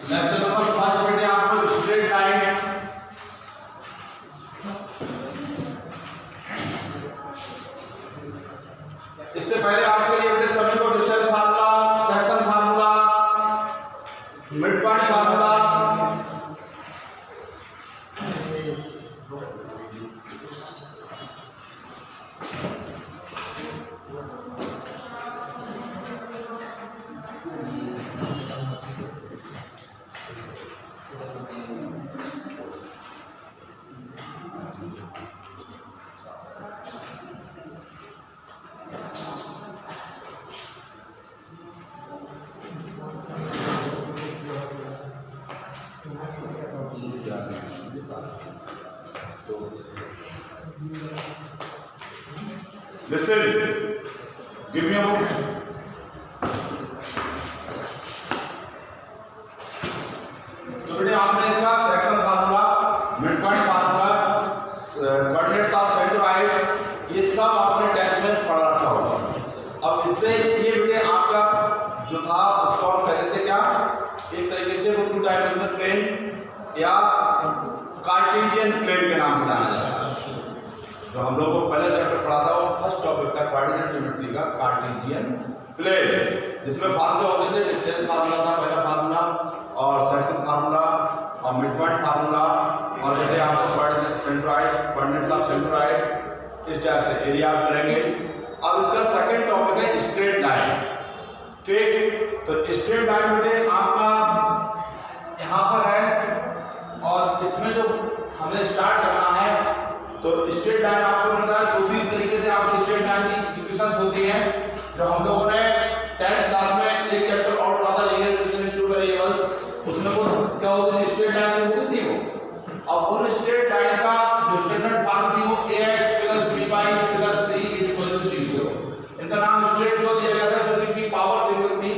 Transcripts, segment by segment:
Lecture number 5 बेटे आपको straight line, इससे पहले आपके लिए बेटे सभी को distance formula, section formula, mid point formula, listen, give me a moment. तो बेटे आपने इसका section formula, mid point formula, coordinates of centroid, ये सब आपने 10th में पढ़ रखा होगा। अब इससे ये बेटे आपका जो था उसको हम कहते थे क्या, एक तरीके से वो 2 डायमेंशनल प्लेन या कार्टेशियन प्लेन के नाम से जाना जाता है। जो हम लोगों को पहले चैप्टर पढ़ा था वो फर्स्ट टॉपिक था कोऑर्डिनेट ज्योमेट्री का, कार्टेशियन प्लेन, जिसमें फार्मूला होते थे, डिस्टेंस फार्मूला था पहला फार्मूला, और सेक्शन फार्मूला, और मिड पॉइंट फार्मूला, और बेटे आपको coordinate centroid, coordinates of centroid, इस टाइप से एरिया ऑफ ट्रायंगल। अब इसका सेकंड टॉपिक है स्ट्रेट लाइन। ठीक, तो स्ट्रेट लाइन बेटे आपका यहाँ पर है, और इसमें जो हमें स्टार्ट करना है, तो स्ट्रेट लाइन आपको पता है 2-3 तरीके से आपकी स्ट्रेट लाइन की इक्वेशंस होती हैं, जो हम लोगों ने 10th क्लास में एक चैप्टर और पढ़ा था लीनियर इक्वेशन इन 2 वेरिएबल्स, उसमें वो क्या होती थी, स्ट्रेट लाइन होती थी वो। अब उन स्ट्रेट लाइन का जो स्टैंडर्ड फॉर्म थी वो ax + b + c = 0। इनका नाम स्ट्रेट क्यों दिया गया था, क्योंकि इनकी पावर सिंगल थी,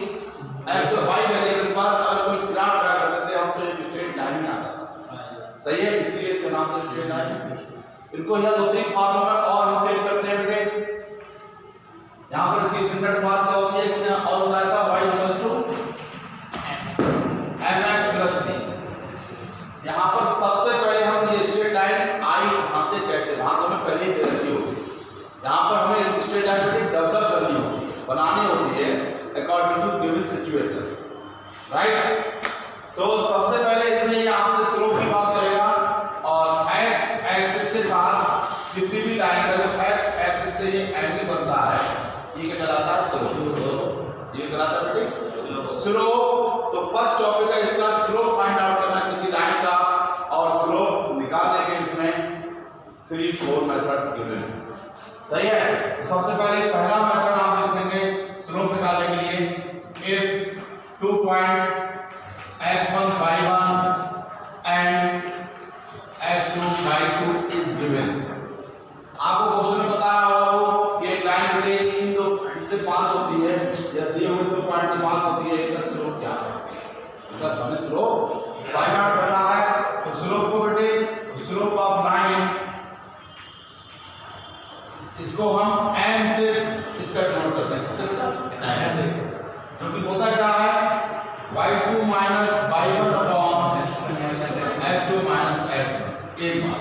x और y वेरिएबल पर अगर कोई ग्राफ ड्रा करते थे हम तो एक स्ट्रेट लाइन में आता। सही है, इसलिए इसका नाम तो स्ट्रेट लाइन है। इनको यह 2-3 फॉर्म में और हम चेंज करते हैं बेटे। यहाँ पर इसकी स्टैंडर्ड फॉर्म क्या होती है, हमने और बताया था y = mx + c। यहाँ पर सबसे पहले हम ये स्ट्रेट लाइन आई कहाँ से कैसे, वहां तो हमें पहले ही दे रखी होती है। यहाँ पर हमें स्ट्रेट लाइन डेवलप करनी होती है, बनानी होती है according to given situation, right. तो सबसे पहले इसमें ये आपसे स्लोप की बात करेगा, और x एक्सिस के साथ किसी भी लाइन का जो x एक्सिस से ये एंगल बनता है, ये क्या कहलाता है, स्लोप। ये कहलाता है बेटे स्लोप। तो फर्स्ट टॉपिक है इसका स्लोप फाइंड आउट करना किसी लाइन का, और स्लोप निकालने के इसमें 3-4 मेथड्स गिवन हैं। सही है, तो सबसे पहले पहला मेथड आप लिखेंगे स्लोप निकालने के लिए, if 2 points x1 y1 and x2 y2 is given। आपको क्वेश्चन में बता रहा होगा कि एक लाइन बेटे इन दो पॉइंट से पास होती है, या दिए हुए 2 पॉइंट से पास होती है, इसका स्लोप क्या है, इसका हमें स्लोप फाइंड आउट करना है। तो स्लोप को बेटे स्लोप ऑफ लाइन, इसको हम m से इसका डिनोट करते हैं, किससे बेटा, m से, जो कि होता क्या है y2 - y1 upon x2 - x1। एक बात,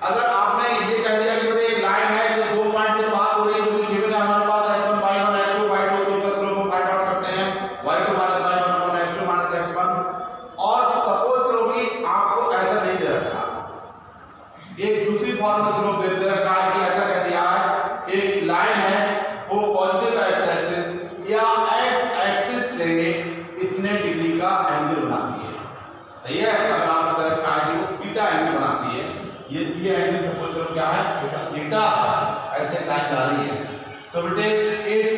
अगर आपने ये कह दिया कि बेटे एक लाइन है जो 2 पॉइंट से पास हो रही है, जो कि गिवन है हमारे पास x1 y1 x2 y2, तो इसका स्लोप हम फाइंड आउट करते हैं y2 - y1 upon x2 - x1। और सपोज करो कि आपको ऐसा नहीं दे रखा, एक दूसरी फॉर्म में स्लोप दे रखा है कि ऐसा कह दिया है कि एक लाइन है वो पॉजिटिव x एक्सिस या x एक्सिस से इतने डिग्री का एंगल बनाती है। सही है, अगर आपको दे रखा है कि वो थीटा एंगल बनाती है, ये एंगल सपोज करो क्या है, थीटा, ऐसे लाइन जा रही है, तो बेटे एक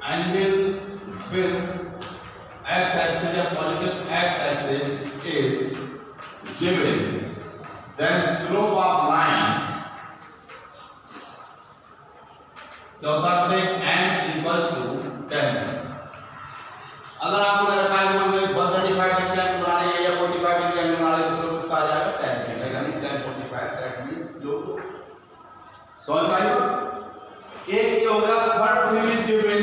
एंगल विद x axis या positive x axis is given, then slope of line क्या होता है, m = 10। अगर आपको रखा है कि 135 डिग्री एंगल बनाने है या 45 डिग्री एंगल बनाने है, तो स्लोप कितना आ जाएगा, 10 यानी 10 45, दैट मींस जो समझ में आई? एक ये हो गया थर्ड थिंग इज गिवन।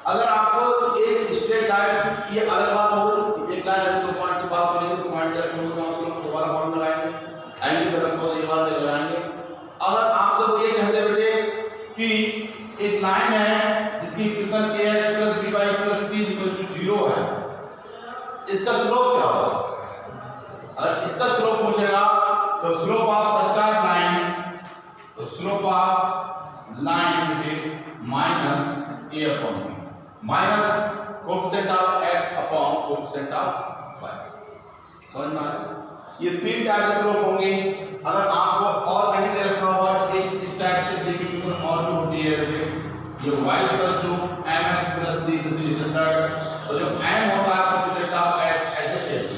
अगर आपको एक स्ट्रेट लाइन, ये अलग बात होगी, एक लाइन है 2 पॉइंट से पास होने तो पॉइंट जाके दोबारा पॉइंट लगाएंगे, एंगल पर हमको ये वाला लगाएंगे। अगर आपसे वो ये कहते बेटे कि एक लाइन है जिसकी इक्वेशन ax + by + c = 0 है, इसका स्लोप क्या होगा? अगर इसका स्लोप पूछेगा तो स्लोप ऑफ सच लाइन, तो slope of line minus a upon b minus coefficient of x upon coefficient of y। समझ में आया? ये 3 टाइप के स्लोप होंगे। अगर आपको और कहीं दे रखा होगा एक इस टाइप से डिस्ट्रीब्यूशन और भी होती है, ये y = mx + c तो जो m होता है कोएफिशिएंट ऑफ x ऐसे कैसे,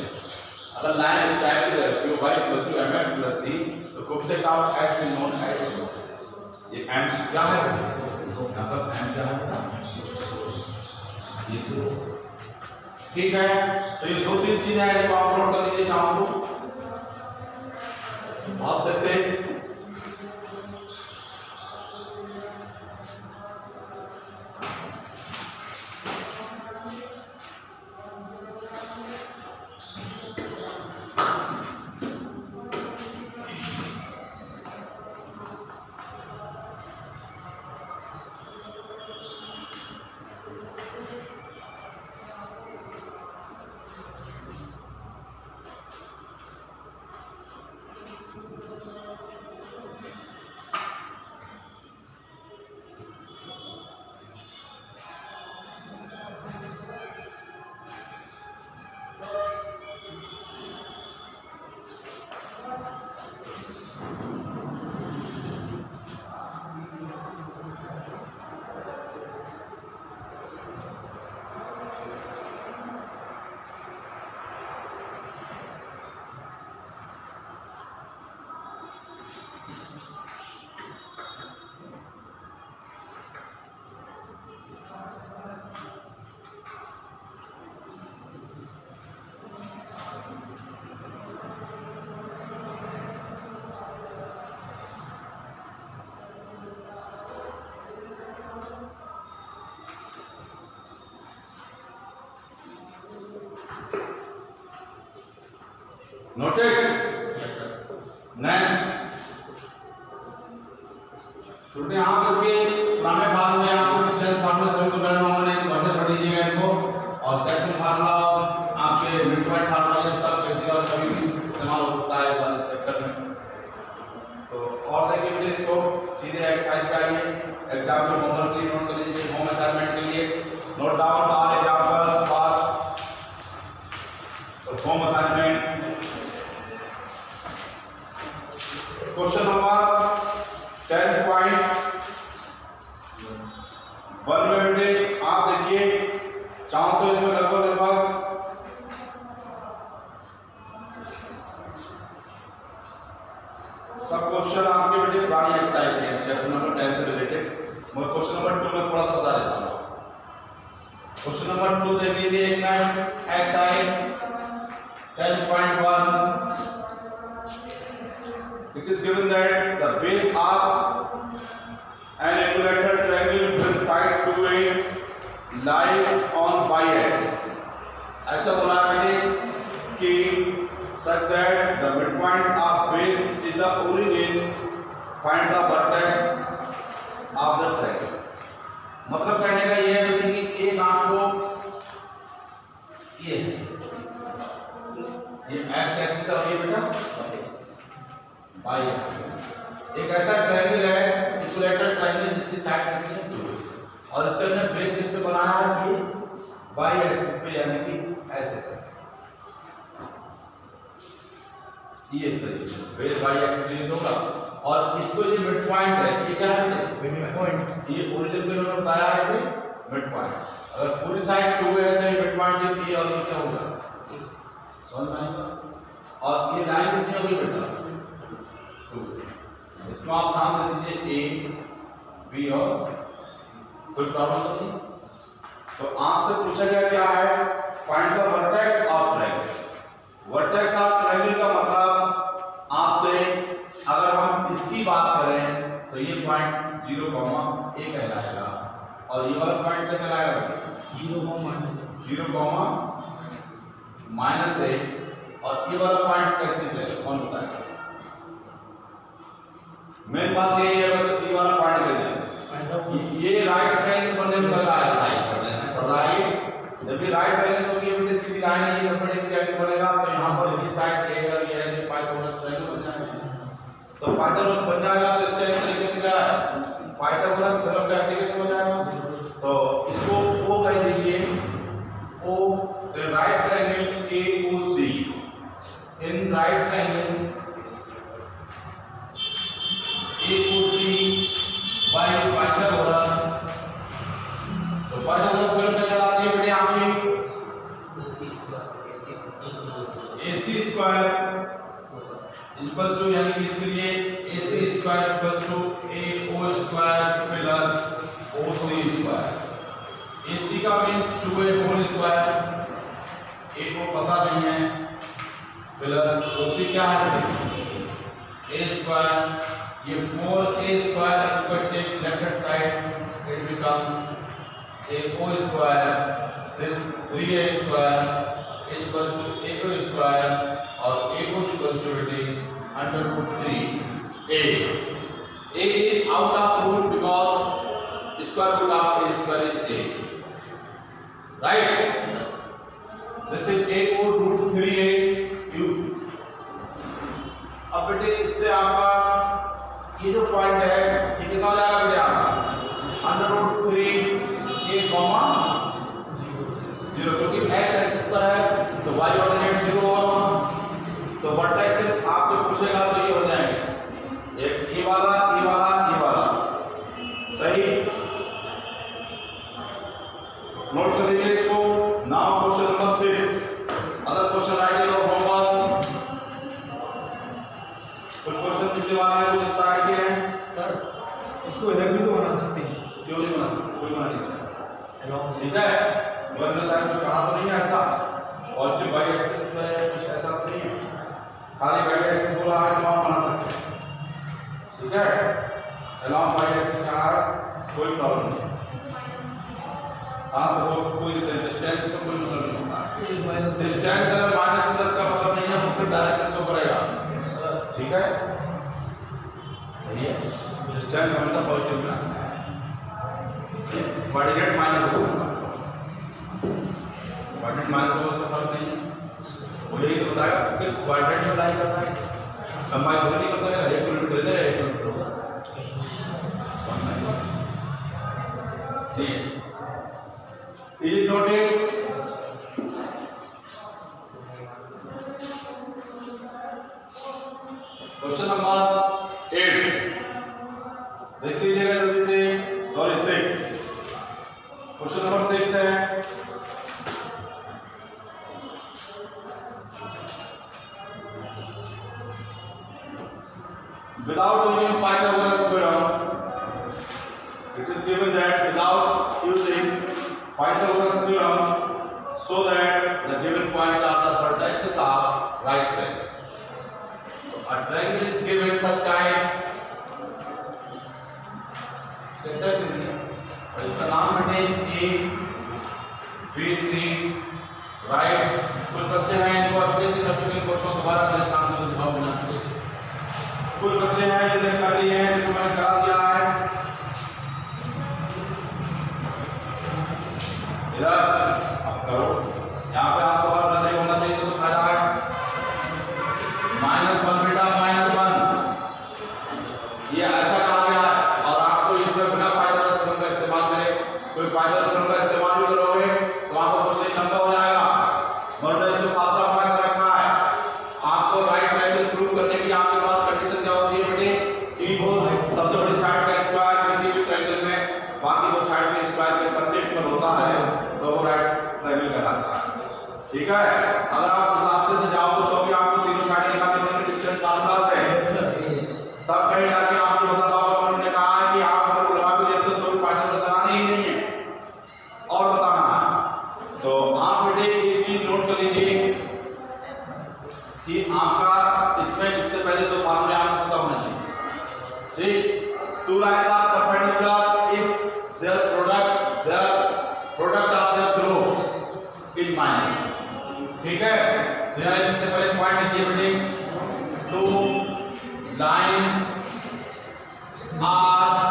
अगर लाइन इस टाइप की रहती है y = mx + c तो coefficient of x is known as ये m क्या है, यहां पर m क्या है, ये ठीक है। तो ये 2-3 चीजें हैं जो आप नोट कर लीजिए शाम को बहुत देखते हैं। Noted? Yes, sir. Next. टूटे आप इसके पुराने फार्मूले आपको डिस्टेंस फार्मूले सभी को करना होगा, नहीं तो पढ़ लीजिएगा इनको, और सेक्शन फार्मूला आपके मिड पॉइंट फार्मूला ये सब कैसे और सभी इस्तेमाल हो सकता है वाले चैप्टर में। तो और देखिए बेटे इसको सीधे एक्सरसाइज पे आइए, एग्जाम के होमवर्क के लिए नोट कर लीजिए, होम असाइनमेंट के लिए note down all examples for home assignment. Question number 10.1 में बेटे आप देखिए, चाहो तो इसमें लगभग सब क्वेश्चन आपके बेटे पुरानी एक्सरसाइज के चैप्टर नंबर 10 से रिलेटेड, मैं क्वेश्चन नंबर 2 में थोड़ा सा बता देता हूँ। क्वेश्चन नंबर 2 देख लीजिए, एक exercise 10.1। It is given that the base of an equilateral triangle with side 2a lies on y-axis. ऐसा बोला बेटे कि such that the midpoint of base is the origin, find the vertex of the triangle. मतलब कहने का ये है बेटे कि एक आपको ये x एक्सिस और ये बेटा y एक्सिस, एक ऐसा ट्रायंगल है इक्विलैटरल ट्रायंगल जिसकी साइड कितनी है 2 और इसके अंदर बेस किस पे बना है कि y एक्सिस पे, यानी कि ऐसे ये इस तरीके से बेस y एक्सिस पे होगा और इसको ये मिड पॉइंट है, ये क्या है मिड पॉइंट, ये ओरिजिन पे उन्होंने बताया ऐसे मिड पॉइंट। अगर पूरी साइड 2 है तो ये मिड पॉइंट ये और ये क्या होगा समझ में आएगा, और ये लाइन कितनी होगी बेटा 2, इसको आप नाम दे दीजिए ए बी और कोई प्रॉब्लम नहीं। तो आपसे पूछा गया क्या है, find the vertex of triangle. Vertex of triangle का मतलब आपसे अगर हम इसकी ये पॉइंट 0, a कहलाएगा और ये वाला पॉइंट क्या कहलाएगा? 0, माइनस a। और ये वाला पॉइंट कैसे निकलेगा, कौन बताएगा? मेन बात ये है, बस ये वाला पॉइंट ले लें। ये राइट ट्रायंगल बनने में लग रहा है, राइट। जब भी राइट ट्रायंगल तो ये बेटे सीधी लाइन है, ये बड़े ट्रायंगल बनेगा। तो यहाँ पर ये साइड ए और ये है, पाइथागोरस ट्रायंगल बन जाएगा। तो पाइथागोरस बन जाएगा तो इसका इस तरीके से क्या है, पाइथागोरस थ्योरम का एप्लीकेशन हो जाएगा। तो इसको ओ कह दीजिए, O right triangle A O C, in right triangle A O C by Pythagoras. तो पाइथागोरस थ्योरम क्या कहलाती है बेटे आपकी? AC स्क्वायर इक्वल्स टू, यानी कि इसके लिए AC square equals to AO square plus OC square. AC का means 2A whole square, A को पता नहीं है, प्लस OC क्या है? A square. ये 4A square equal to left hand side, it becomes AO square, this 3A square equals to AO square और AO equals to under root 3A। A is out of root because square root of A square is A, right? This is AO root 3A cube। अब बेटे इससे आपका ये जो point है ये कितना हो जाएगा बेटे आपका? अंडर रूट 3A कॉमा 0, क्योंकि x एक्सिस पर है तो y ऑर्डिनेट 0 होगा। तो वर्टेक्सेस आपको पूछेगा तो ये हो जाएंगे, एक ये वाला, ये वाला, ये वाला, सही। नोट कर लीजिए इसको। Now question number 6, other question right your homework. कुछ क्वेश्चन पिछले वाले में कुछ साइड के हैं सर, इसको इधर भी तो बना सकते हैं। क्यों नहीं बना सकते? कोई मना नहीं कर, ठीक है। मैंने शायद तो कहा तो नहीं है ऐसा, पॉजिटिव वाई एक्सिस पर है, कुछ ऐसा तो नहीं है, खाली वाई एक्सिस बोला है तो आप बना सकते हैं, ठीक है। अलोंग वाई एक्सिस कहा है, कोई प्रॉब्लम नहीं। हाँ तो कोई डिस्टेंस का कोई मतलब नहीं होता। डिस्टेंस अगर माइनस प्लस का मतलब नहीं है, उसके डायरेक्शन शो करेगा, ठीक है, सही है। डिस्टेंस हमेशा पॉजिटिव में आता है, कोऑर्डिनेट माइनस होगा, कोऑर्डिनेट माइनस होने से फर्क नहीं है। वो यही तो बताएगा किस कोऑर्डिनेट में लाई करना है, लंबाई तो नहीं करता है, 1 किलोमीटर इधर है 1 किलोमीटर उधर, ठीक है। Is it noted? Question number 8 देख लीजिएगा जल्दी से, सॉरी 6, क्वेश्चन नंबर 6 है। Without using Pythagoras theorem, it is given that without using Pythagoras theorem, so that the given point of the vertices are right triangle. A triangle is given such type, कैसा है और इसका नाम बैठे A B C right. कुछ बच्चे हैं इनको अच्छे से कर चुके, क्वेश्चन दोबारा मेरे सामने से दिखाओ बिना चुके। कुछ बच्चे हैं जिन्हें कर लिए हैं, जिनको मैंने करा दिया है, इधर अब करो। यहाँ पे आपको बात नहीं होना चाहिए तो फायदा है। -1 बेटा -1 ये ऐसा कहा गया है और आपको इसमें बिना पाइथागोरस थ्योरम का इस्तेमाल करें, कोई पाइथागोरस थ्योरम का इस्तेमाल भी करोगे तो आपका क्वेश्चन लंबा हो जाएगा। वरना इसको साफ साफ बना कर रखा है। आपको राइट ट्रायंगल प्रूव करने की आपके पास कंडीशन क्या होती है बेटे कि वो सबसे बड़ी साइड का स्क्वायर किसी भी ट्रायंगल में बाकी दो साइड के स्क्वायर के सबटेक्ट पर होता है तो वो राइट ट्रायंगल कहलाता है, ठीक है। अगर आप उस रास्ते से जाओगे तो भी आपको तीनों साइड के बीच में डिस्टेंस आसपास है, तब कहीं जाके आपको बता पाओगे। उन्होंने कहा है कि आप अगर लगा भी लेते हो तो भी पाइथागोरस लगाना ही नहीं है और बताना है। तो आप बेटे एक चीज नोट कर लीजिए कि आपका इसमें इससे पहले तो फार्मूले आपको पता होना चाहिए, ठीक। 2 lines are perpendicular if their product of their slopes is minus. ठीक है, तो यहाँ इससे पहले पॉइंट लिखिए बेटे, two lines are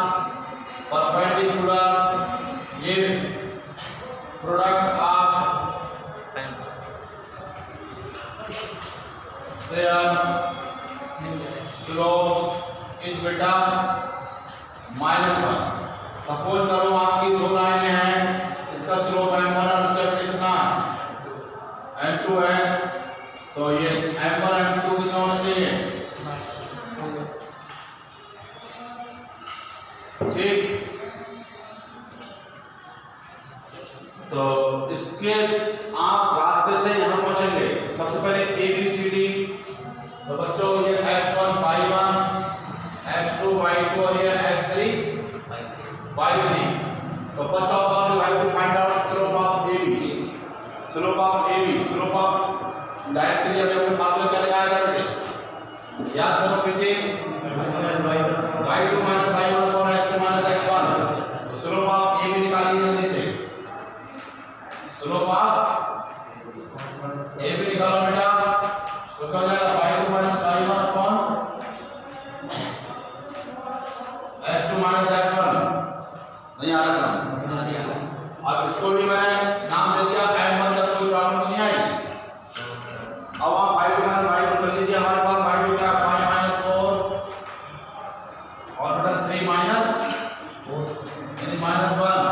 perpendicular if product of their slopes is beta -1. Suppose करो आपकी दो लाइनें हैं, इसका स्लोप m1 और इसका कितना m2 है, तो ये m1 m2 कितना होना चाहिए, ठीक। तो इसके आप रास्ते से यहां पहुंचेंगे। सबसे पहले ABCD, तो बच्चों ये x1 y1, x2 y2 और ये x3 y3। तो first of all you have to find out slope of AB। Slope of line के लिए हमें फार्मूला क्या लगाया था बेटे, याद करो पीछे, y2 y1 और x2 x1। तो स्लोप ऑफ AB निकालिए जल्दी से। स्लोप ऑफ AB निकालो बेटा, तो क्या हो जाएगा y2 y1 upon x2 x1। नहीं आ रहा समझ? अब इसको भी मैंने नाम दे दिया m1 तक, कोई प्रॉब्लम नहीं आई। अब आप y2 y1 कर लीजिए। हमारे पास y2 क्या 5 - 4 और प्लस 3 माइनस यानी -1।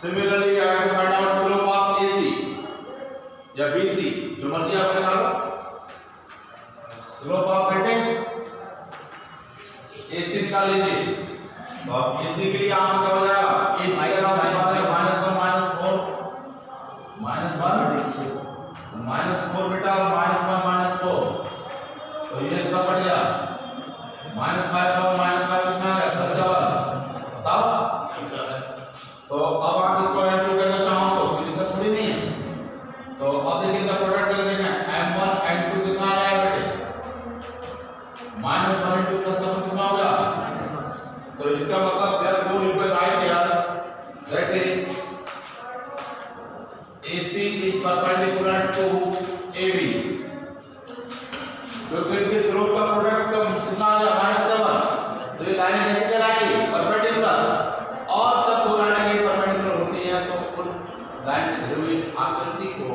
Similarly you have to find out slope of AC या BC, जो मर्जी आप निकालो। स्लोप ऑफ बेटे AC निकाल लीजिए। तो अब AC के लिए आपको क्या हो जाएगा, AC का -1 -4 -1 बेटा और -1 -4, तो ये सब बढ़ गया। -5 और -5 कितना है, +1। बताओ। तो अब आप इसको m2 कहना चाहो तो कोई दिक्कत थोड़ी नहीं है। तो अब देखिए इसका प्रोडक्ट क्या देना है, m1 m2 कितना आ रहा है बेटे, -1 * +1 कितना होगा। तो इसका मतलब therefore you can write here that is AC is perpendicular to AB, क्योंकि इनके स्लोप का प्रोडक्ट कितना आ गया -7। तो ये लाइन कैसे चलाएंगे, परपेंडिकुलर। और जब दो लाइनें कहीं परपेंडिकुलर होती हैं तो उन लाइन से घिरी हुई आकृति को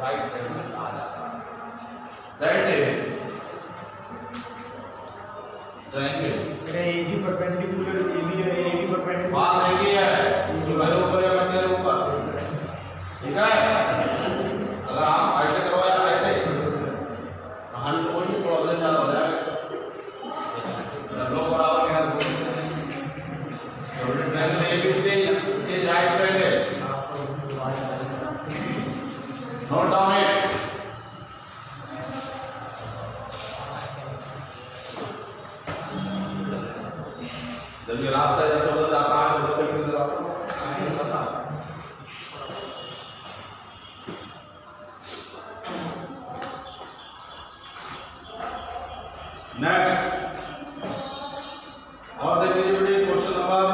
राइट ट्रायंगल कहा जाता है। That is triangle. AC perpendicular AB जो है AB परपेंडिकुलर बात नहीं है जो मेरे ऊपर या मेरे ऊपर, ठीक है। अगर आप ऐसे करो या ऐसे, कहानी कोई नहीं, थोड़ा वजन ज्यादा हो जाएगा। लोग बराबर के हाथ बोलते हैं। तो triangle ABC is right triangle. Note down it. जब ये रास्ता जैसे बदल जाता है तो उससे भी नजर आता है। नेक्स्ट और देखिए बेटे question number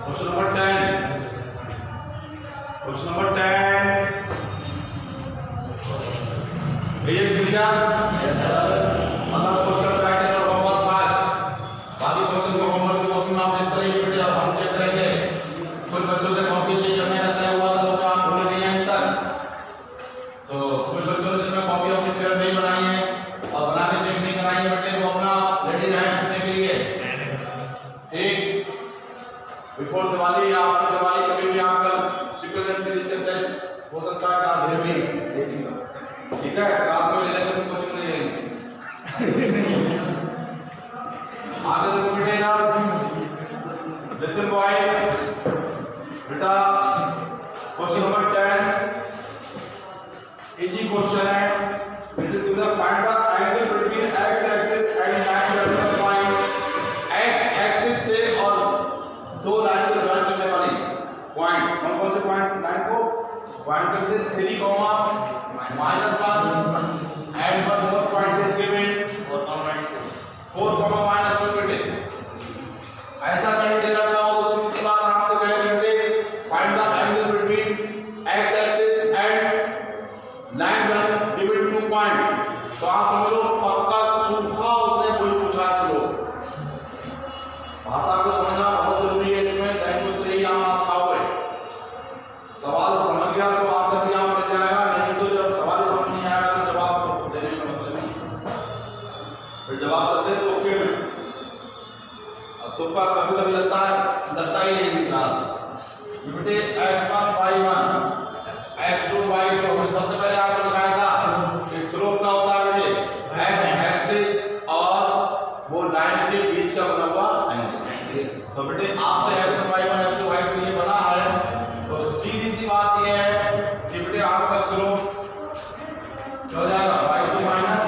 question number 10। Question number 10 ये क्लियर? Yes sir. मतलब क्वेश्चन राइटिंग और होमवर्क फास्ट। बाकी क्वेश्चन को होमवर्क की कॉपी में आप चेक करिए बेटे, अब हम चेक करेंगे। कुछ बच्चों से कॉपी चेक करने का तय हुआ था तो आप भूल नहीं हैं तक। तो कुछ बच्चों ने इसमें कॉपी अपनी फेयर नहीं बनाई है और बना के चेक नहीं कराई है बेटे, वो अपना रेडी रहे पूछने के लिए, ठीक। बिफोर दिवाली या आफ्टर दिवाली कभी भी आपका सिक्वेंस सीरीज के टेस्ट हो सकता है आप देखिएगा, ठीक है। रात में लेने से कोचिंग नहीं लेंगे। आगे देखो बेटे यार, लिसन बॉयज बेटा, क्वेश्चन नंबर 10 इजी क्वेश्चन है। It is given find the angle between x axis and line reference point. x axis से और दो लाइन को ज्वाइन करने वाली पॉइंट, कौन कौन से पॉइंट लाइन को Point is 3 comma minus 1 and one more point is given 4 comma minus 2 बेटे ऐसा कहीं देना था और उसके बाद आपसे कहेंगे find the angle between x axis and line running between 2 points। तो आप समझ लो पक्का सूखा उसने कोई पूछा चलो भाषा को समझना बहुत जरूरी है इसमें लैंग्वेज से ही आप खाओगे सवाल समझ गया तो आंसर भी आप मिल जाएगा नहीं तो जब सवाल समझ नहीं आएगा तो जवाब देने का मतलब नहीं फिर जवाब चलते तो ओके में अब तुक्का कभी लगता ही नहीं निकाल बेटे x1 y1 x2 y2 हमने सबसे पहले आपको दिखाया था कि स्लोप क्या होता है बेटे x एक्सिस और वो लाइन के बीच का बना हुआ एंगल तो बेटे आपसे x1 y1 x2 y2 ये बना है तो सीधी सी बात ये है कि बेटे आपका स्लोप क्या हो जाएगा y2 माइनस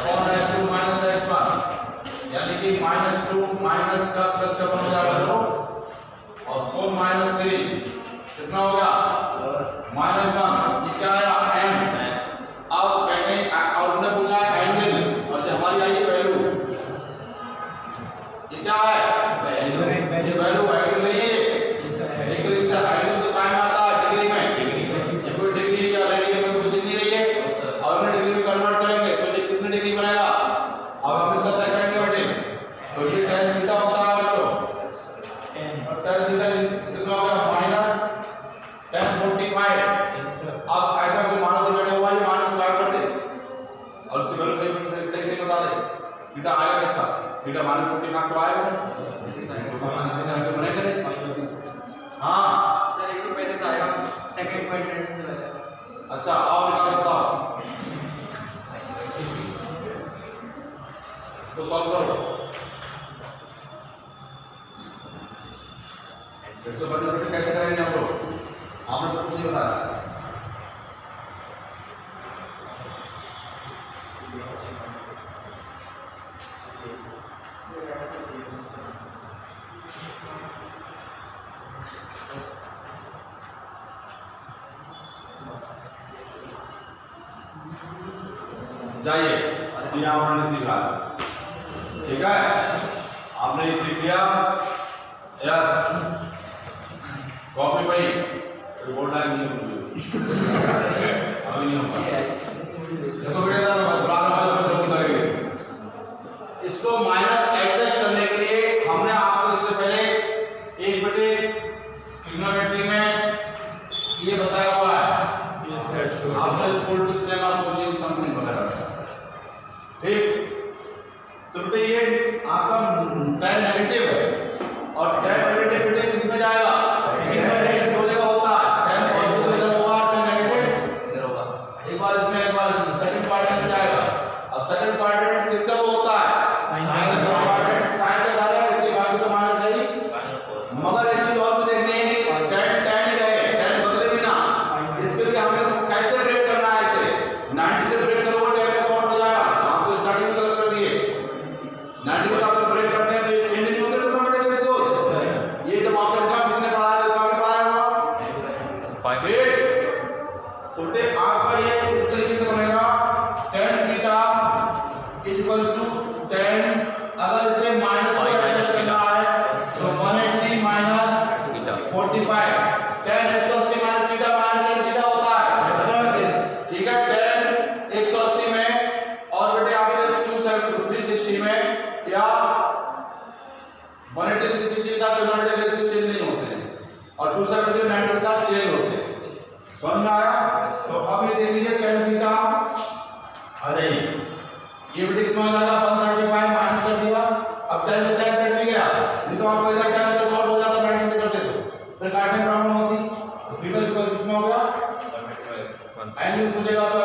और x2 माइनस x1 यानी कि -2 माइनस का प्लस का बन जाएगा तो और 4 माइनस 3 कितना हो गया -1 ये क्या आया m अब कहते हैं और हमने पूछा एंगल और जो हमारी आई वैल्यू ये क्या है ये वैल्यू एंगल नहीं है डिग्री से एंगल तो कायम आता है डिग्री में ये कोई डिग्री या रेडियन में कुछ नहीं रही है और हमने डिग्री में कन्वर्ट करेंगे तो ये कितनी डिग्री बनेगा अब हम इसका तय करेंगे बेटे तो ये tan थीटा होता है बच्चों और tan थीटा कितना होगा tan 45 अब ऐसा कोई मान दे बेटा हुआ ये मान निकाल कर दे और उसकी वैल्यू सही से बता दे थीटा आएगा कितना थीटा -45 तो आएगा बनेगा नहीं हां सर 135 से आएगा सेकंड पॉइंट चला जाएगा अच्छा आओ निकाल के बताओ इसको सॉल्व करो 135 कैसे करेंगे हम लोग आपने कुछ नहीं बताया जाइए ये आपने सीखा ठीक है आपने ये सीख लिया यस कॉपी पढ़ी रिपोर्ट लाइन नहीं होगी अभी नहीं होगा देखो बेटा इसको माइनस एडजस्ट करने के लिए हमने आपको इससे पहले एक बेटे ट्रिग्नोमेट्री में ये बताया हुआ है आपने school to cinema coaching something वगैरह ठीक तो बेटे ये आपका tan नेगेटिव है और tan नेगेटिव बेटे किस में जाएगा दो जगह होता है tan पॉजिटिव इधर होगा tan नेगेटिव इधर होगा एक बार इसमें सेकंड क्वाड्रेंट में जाएगा अब सेकंड क्वाड्रेंट किसका वो होता है साइन क्वाड्रेंट साइन का जा रहा है इसके बाकी तो माइनस है ही मगर एक चीज और भी देखनी है कि tan ही रहे tan बदले भी ना इसके लिए हमें कैसे ब्रेक करना है इसे 90 से ब्रेक करोगे tan का पॉइंट हो जाएगा आप तो स्टार्टिंग में गलत कर दिए 90 के साथ ब्रेक करते हैं तो ये चेंज नहीं होता ट्रिग्नोमेट्री के सोर्स ये जब आपने देखा किसने पढ़ाया तो आपने पढ़ाया होगा ठीक तो बेटे आपका ये इस तरीके से बनेगा tan theta equal to tan अगर इसे माइनस में एडजस्ट करना है तो 180 minus 45 tan 180 minus theta minus tan theta होता है ठीक है tan 180 में और बेटे आपने 360 में या 180 360 के साथ 180 चेंज नहीं होते हैं और 270 90 के साथ चेंज होते हैं समझ में आया तो अब ये देख लीजिए tan थीटा अरे ये बेटे कितना हो जाएगा 135 माइनस कर दिया अब tan से tan कट भी गया नहीं तो आपको इधर tan तो कॉल हो जाता 90 से करते तो फिर काटने प्रॉब्लम होती तो थीटा इक्वल कितना हो गया एंगल पूछेगा तो